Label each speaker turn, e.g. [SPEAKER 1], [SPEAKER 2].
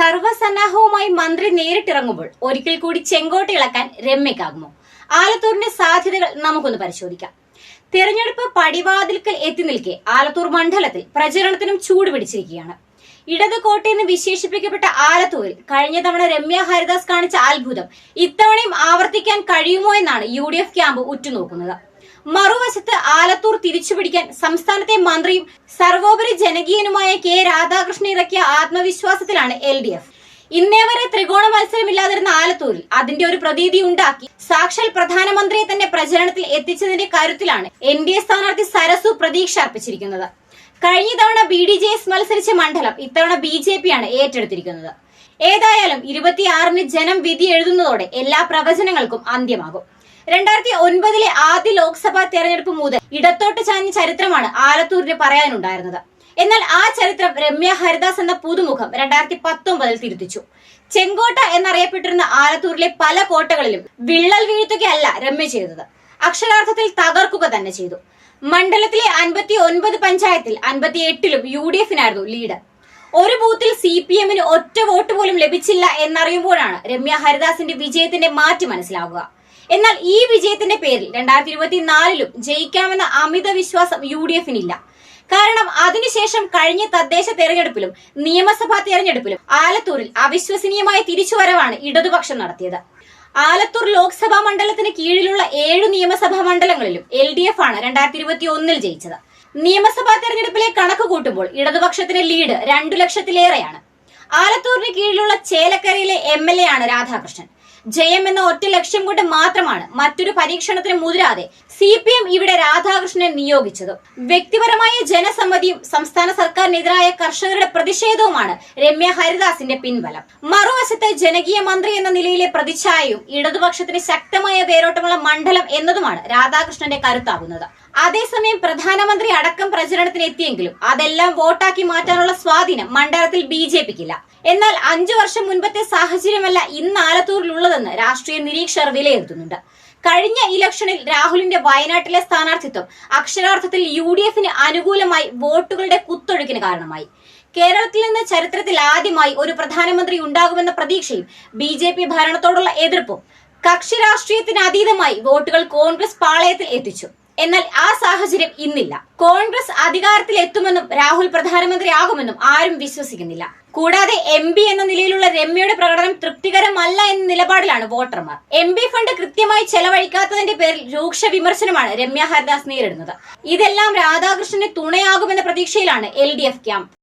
[SPEAKER 1] സർവ്വസന്നാഹവുമായി മന്ത്രി നേരിട്ടിറങ്ങുമ്പോൾ ഒരിക്കൽ കൂടി ചെങ്കോട്ട ഇളക്കാൻ രമ്യക്കാകുമോ? ആലത്തൂരിന്റെ സാധ്യതകൾ നമുക്കൊന്ന് പരിശോധിക്കാം. തെരഞ്ഞെടുപ്പ് പടിവാതിൽക്കൽ എത്തി നിൽക്കെ ആലത്തൂർ മണ്ഡലത്തിൽ പ്രചരണത്തിനും ചൂട് പിടിച്ചിരിക്കുകയാണ്. ഇടത് കോട്ടയെന്ന് വിശേഷിപ്പിക്കപ്പെട്ട ആലത്തൂരിൽ കഴിഞ്ഞ തവണ രമ്യ ഹരിദാസ് കാണിച്ച അത്ഭുതം ഇത്തവണയും ആവർത്തിക്കാൻ കഴിയുമോ എന്നാണ് UDF ക്യാമ്പ് ഉറ്റുനോക്കുന്നത്. മറുവശത്ത് ആലത്തൂർ തിരിച്ചുപിടിക്കാൻ സംസ്ഥാനത്തെ മന്ത്രിയും സർവോപരി ജനകീയനുമായ K. രാധാകൃഷ്ണൻ ഇറക്കിയ ആത്മവിശ്വാസത്തിലാണ് LDF. ഇന്നേവരെ ത്രികോണ മത്സരമില്ലാതിരുന്ന ആലത്തൂരിൽ അതിന്റെ ഒരു പ്രതീതി ഉണ്ടാക്കി സാക്ഷാൽ പ്രധാനമന്ത്രിയെ തന്നെ പ്രചരണത്തിൽ എത്തിച്ചതിന്റെ കരുത്തിലാണ് NDA സ്ഥാനാർത്ഥി സരസു പ്രതീക്ഷ അർപ്പിച്ചിരിക്കുന്നത്. കഴിഞ്ഞ തവണ BDJS മത്സരിച്ച മണ്ഡലം ഇത്തവണ BJP ആണ് ഏറ്റെടുത്തിരിക്കുന്നത്. ഏതായാലും 26-ന് ജനം വിധി എഴുതുന്നതോടെ എല്ലാ പ്രവചനങ്ങൾക്കും അന്ത്യമാകും. 2009 ആദ്യ ലോക്സഭാ തെരഞ്ഞെടുപ്പ് മുതൽ ഇടത്തോട്ട് ചാഞ്ഞ ചരിത്രമാണ് ആലത്തൂരിന് പറയാനുണ്ടായിരുന്നത്. എന്നാൽ ആ ചരിത്രം രമ്യ ഹരിദാസ് എന്ന പുതുമുഖം 2019 തിരുത്തിച്ചു. ചെങ്കോട്ട എന്നറിയപ്പെട്ടിരുന്ന ആലത്തൂരിലെ പല കോട്ടകളിലും വിള്ളൽ വീഴ്ത്തുകയല്ല രമ്യ ചെയ്തത്, അക്ഷരാർത്ഥത്തിൽ തകർക്കുക തന്നെ ചെയ്തു. മണ്ഡലത്തിലെ 59 പഞ്ചായത്തിൽ 58-ലും UDF-നായിരുന്നു ലീഡ്. ഒരു ബൂത്തിൽ CPM-ന് ഒറ്റ വോട്ട് പോലും ലഭിച്ചില്ല എന്നറിയുമ്പോഴാണ് രമ്യ ഹരിദാസിന്റെ വിജയത്തിന്റെ മാറ്റ് മനസ്സിലാവുക. എന്നാൽ ഈ വിജയത്തിന്റെ പേരിൽ 2024-ലും ജയിക്കാമെന്ന അമിത വിശ്വാസം UDF-നില്ല. കാരണം അതിനുശേഷം കഴിഞ്ഞ തദ്ദേശ തെരഞ്ഞെടുപ്പിലും നിയമസഭാ തെരഞ്ഞെടുപ്പിലും ആലത്തൂരിൽ അവിശ്വസനീയമായ തിരിച്ചുവരവാണ് ഇടതുപക്ഷം നടത്തിയത്. ആലത്തൂർ ലോക്സഭാ മണ്ഡലത്തിന് കീഴിലുള്ള 7 നിയമസഭാ മണ്ഡലങ്ങളിലും LDF ആണ് 2021-ൽ ജയിച്ചത്. നിയമസഭാ തെരഞ്ഞെടുപ്പിലെ കണക്ക് കൂട്ടുമ്പോൾ ഇടതുപക്ഷത്തിന് ലീഡ് 2 ലക്ഷത്തിലേറെയാണ്. ആലത്തൂരിന് കീഴിലുള്ള ചേലക്കരയിലെ MLA ആണ് രാധാകൃഷ്ണൻ. ജയം എന്ന ഒറ്റ ലക്ഷ്യം കൊണ്ട് മാത്രമാണ് മറ്റൊരു പരീക്ഷണത്തിന് മുതിരാതെ CPM ഇവിടെ രാധാകൃഷ്ണനെ നിയോഗിച്ചത്. വ്യക്തിപരമായ ജനസമ്മതിയും സംസ്ഥാന സർക്കാരിനെതിരായ കർഷകരുടെ പ്രതിഷേധവുമാണ് രമ്യ ഹരിദാസിന്റെ പിൻബലം. മറുവശത്ത് ജനകീയ മന്ത്രി എന്ന നിലയിലെ പ്രതിച്ഛായയും ഇടതുപക്ഷത്തിന് ശക്തമായ വേരോട്ടമുള്ള മണ്ഡലം എന്നതുമാണ് രാധാകൃഷ്ണന്റെ കരുത്താകുന്നത്. അതേസമയം പ്രധാനമന്ത്രി അടക്കം പ്രചരണത്തിന് എത്തിയെങ്കിലും അതെല്ലാം വോട്ടാക്കി മാറ്റാനുള്ള സ്വാധീനം മണ്ഡലത്തിൽ BJP-ക്കില്ല. എന്നാൽ 5 വർഷം മുൻപത്തെ സാഹചര്യമല്ല ഇന്ന് ആലത്തൂരിലുള്ളതെന്ന് രാഷ്ട്രീയ നിരീക്ഷകർ വിലയിരുത്തുന്നുണ്ട്. കഴിഞ്ഞ ഇലക്ഷനിൽ രാഹുലിന്റെ വയനാട്ടിലെ സ്ഥാനാർത്ഥിത്വം അക്ഷരാർത്ഥത്തിൽ UDF-ന് അനുകൂലമായി വോട്ടുകളുടെ കുത്തൊഴുക്കിന് കാരണമായി. കേരളത്തിൽ നിന്ന് ചരിത്രത്തിൽ ആദ്യമായി ഒരു പ്രധാനമന്ത്രി ഉണ്ടാകുമെന്ന പ്രതീക്ഷയും BJP ഭരണത്തോടുള്ള എതിർപ്പും കക്ഷി രാഷ്ട്രീയത്തിന് അതീതമായി വോട്ടുകൾ കോൺഗ്രസ് പാളയത്തിൽ എത്തിച്ചു. എന്നാൽ ആ സാഹചര്യം ഇന്നില്ല. കോൺഗ്രസ് അധികാരത്തിൽ എത്തുമെന്നും രാഹുൽ പ്രധാനമന്ത്രിയാകുമെന്നും ആരും വിശ്വസിക്കുന്നില്ല. കൂടാതെ MP എന്ന നിലയിലുള്ള രമ്യയുടെ പ്രകടനം തൃപ്തികരമല്ല എന്ന നിലപാടിലാണ് വോട്ടർമാർ. MP ഫണ്ട് കൃത്യമായി ചെലവഴിക്കാത്തതിന്റെ പേരിൽ രൂക്ഷ വിമർശനമാണ് രമ്യ ഹരിദാസ് നേരിടുന്നത്. ഇതെല്ലാം രാധാകൃഷ്ണന് തുണയാകുമെന്ന പ്രതീക്ഷയിലാണ് LDF ക്യാമ്പ്.